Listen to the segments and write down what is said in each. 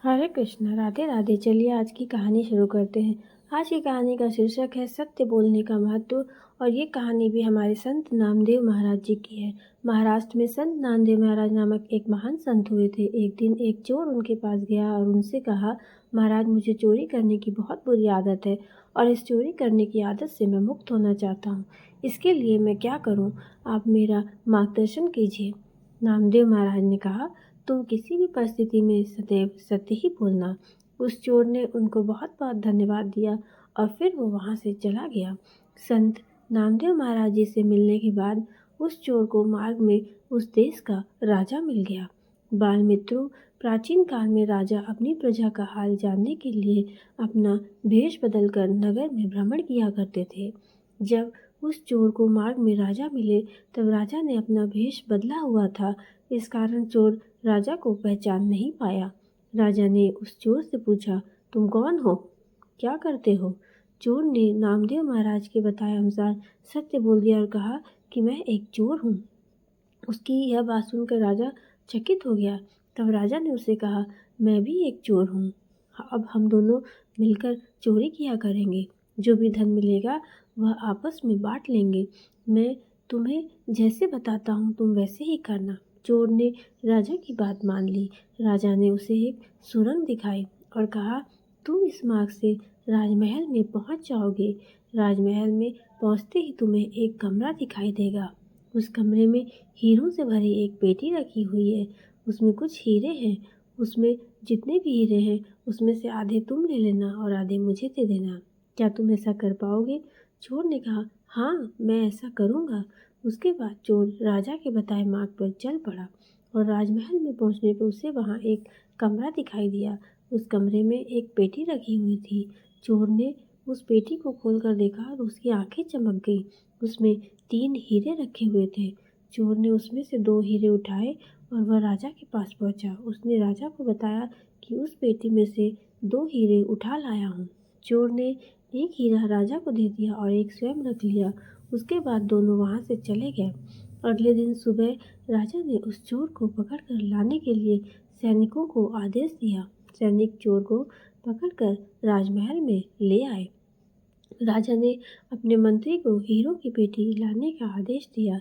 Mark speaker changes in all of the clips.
Speaker 1: हरे कृष्णा, राधे राधे। चलिए आज की कहानी शुरू करते हैं। आज की कहानी का शीर्षक है सत्य बोलने का महत्व। और ये कहानी भी हमारे संत नामदेव महाराज जी की है। महाराष्ट्र में संत नामदेव महाराज नामक एक महान संत हुए थे। एक दिन एक चोर उनके पास गया और उनसे कहा, महाराज, मुझे चोरी करने की बहुत बुरी आदत है और इस चोरी करने की आदत से मैं मुक्त होना चाहता हूँ। इसके लिए मैं क्या करूँ? आप मेरा मार्गदर्शन कीजिए। नामदेव महाराज ने कहा, तुम किसी भी परिस्थिति में सदैव सत्य ही बोलना। उस चोर ने उनको बहुत बहुत धन्यवाद दिया और फिर वो वहाँ से चला गया। संत नामदेव महाराज जी से मिलने के बाद उस चोर को मार्ग में उस देश का राजा मिल गया। बाल मित्रों, प्राचीन काल में राजा अपनी प्रजा का हाल जानने के लिए अपना भेष बदलकर नगर में भ्रमण किया करते थे। जब उस चोर को मार्ग में राजा मिले तब राजा ने अपना भेष बदला हुआ था। इस कारण चोर राजा को पहचान नहीं पाया। राजा ने उस चोर से पूछा, तुम कौन हो, क्या करते हो? चोर ने नामदेव महाराज के बताए अनुसार सत्य बोल दिया और कहा कि मैं एक चोर हूँ। उसकी यह बात सुनकर राजा चकित हो गया। तब राजा ने उसे कहा, मैं भी एक चोर हूँ। अब हम दोनों मिलकर चोरी किया करेंगे। जो भी धन मिलेगा वह आपस में बांट लेंगे। मैं तुम्हें जैसे बताता हूँ तुम वैसे ही करना। चोर ने राजा की बात मान ली। राजा ने उसे एक सुरंग दिखाई और कहा, तुम इस मार्ग से राजमहल में पहुँच जाओगे। राजमहल में पहुँचते ही तुम्हें एक कमरा दिखाई देगा। उस कमरे में हीरों से भरी एक पेटी रखी हुई है। उसमें कुछ हीरे हैं। उसमें जितने भी हीरे हैं उसमें से आधे तुम ले लेना और आधे मुझे दे देना। क्या तुम ऐसा कर पाओगे? चोर ने कहा, हाँ, मैं ऐसा करूँगा। उसके बाद चोर राजा के बताए मार्ग पर चल पड़ा और राजमहल में पहुँचने पर उसे वहाँ एक कमरा दिखाई दिया। उस कमरे में एक पेटी रखी हुई थी। चोर ने उस पेटी को खोलकर देखा और उसकी आंखें चमक गईं। उसमें 3 हीरे रखे हुए थे। चोर ने उसमें से 2 हीरे उठाए और वह राजा के पास पहुंचा। उसने राजा को बताया कि उस पेटी में से 2 हीरे उठा लाया हूँ। चोर ने एक हीरा राजा को दे दिया और एक स्वयं रख लिया। उसके बाद दोनों वहाँ से चले गए। अगले दिन सुबह राजा ने उस चोर को पकड़कर लाने के लिए सैनिकों को आदेश दिया। सैनिक चोर को पकड़कर राजमहल में ले आए। राजा ने अपने मंत्री को हीरों की पेटी लाने का आदेश दिया।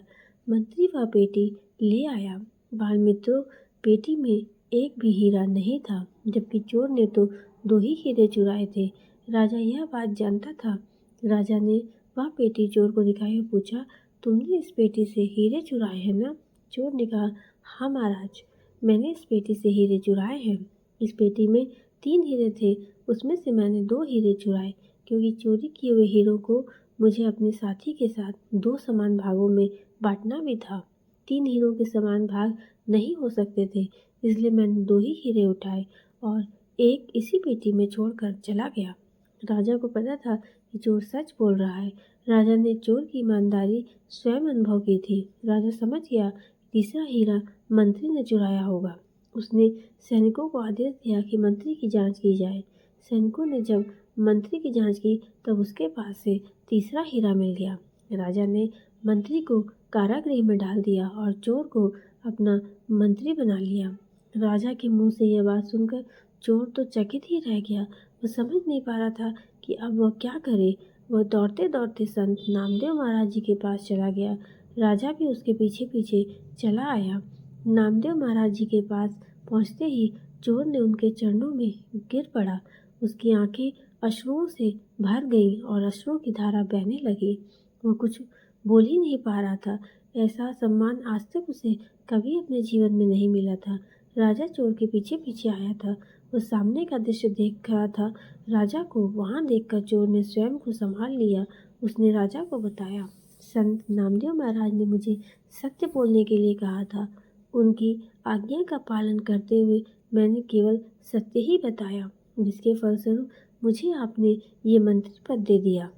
Speaker 1: मंत्री वह पेटी ले आया। बाल मित्रों, पेटी में एक भी हीरा नहीं था, जबकि चोर ने तो 2 ही हीरे चुराए थे। राजा यह बात जानता था। राजा ने वह पेटी चोर को दिखाई और पूछा, तुमने इस पेटी से हीरे चुराए हैं ना? चोर ने कहा, हाँ महाराज, मैंने इस पेटी से हीरे चुराए हैं। इस पेटी में 3 हीरे थे, उसमें से मैंने 2 हीरे चुराए, क्योंकि चोरी किए हुए हीरों को मुझे अपने साथी के साथ 2 समान भागों में बांटना भी था। 3 हीरों के समान भाग नहीं हो सकते थे, इसलिए मैंने 2 ही हीरे उठाए और एक इसी पेटी में छोड़कर चला गया। राजा को पता था कि चोर सच बोल रहा है। राजा ने चोर की ईमानदारी स्वयं अनुभव की थी। राजा समझ गया तीसरा हीरा मंत्री ने चुराया होगा। उसने सैनिकों को आदेश दिया कि मंत्री की जांच की जाए। सैनिकों ने जब मंत्री की जांच की तब उसके पास से तीसरा हीरा मिल गया। राजा ने मंत्री को कारागृह में डाल दिया और चोर को अपना मंत्री बना लिया। राजा के मुंह से यह बात सुनकर चोर तो चकित ही रह गया। वह समझ नहीं पा रहा था कि अब वह क्या करे। वह दौड़ते दौड़ते संत नामदेव महाराज जी के पास चला गया। राजा भी उसके पीछे पीछे चला आया। नामदेव महाराज जी के पास पहुंचते ही चोर ने उनके चरणों में गिर पड़ा। उसकी आंखें अश्रुओं से भर गईं और अश्रुओं की धारा बहने लगी। वह कुछ बोल ही नहीं पा रहा था। ऐसा सम्मान आज तक उसे कभी अपने जीवन में नहीं मिला था। राजा चोर के पीछे पीछे आया था। वह सामने का दृश्य देख रहा था। राजा को वहां देखकर चोर ने स्वयं को संभाल लिया। उसने राजा को बताया, संत नामदेव महाराज ने मुझे सत्य बोलने के लिए कहा था। उनकी आज्ञा का पालन करते हुए मैंने केवल सत्य ही बताया, जिसके फलस्वरूप मुझे आपने ये मंत्री पद दे दिया।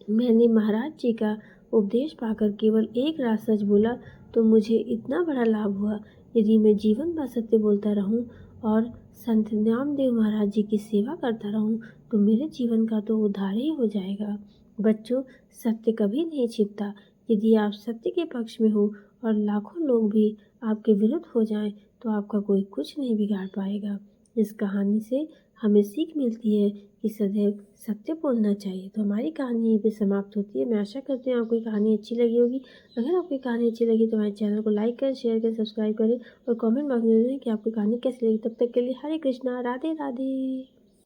Speaker 1: मैंने महाराज जी का उपदेश पाकर केवल एक रात सच बोला तो मुझे इतना बड़ा लाभ हुआ। यदि मैं जीवन भर सत्य बोलता रहूं और संत नामदेव महाराज जी की सेवा करता रहूं तो मेरे जीवन का तो उद्धार ही हो जाएगा। बच्चों, सत्य कभी नहीं छिपता। यदि आप सत्य के पक्ष में हो और लाखों लोग भी आपके विरुद्ध हो जाएं तो आपका कोई कुछ नहीं बिगाड़ पाएगा। इस कहानी से हमें सीख मिलती है कि सदैव सत्य बोलना चाहिए। तो हमारी कहानी यहीं पे समाप्त होती है। मैं आशा करती हूँ आपको ये कहानी अच्छी लगी होगी। अगर आपको ये कहानी अच्छी लगी तो हमारे चैनल को लाइक करें, शेयर करें, सब्सक्राइब करें और कमेंट बॉक्स में दें कि आपको कहानी कैसी लगी। तब तक के लिए हरे कृष्णा, राधे राधे।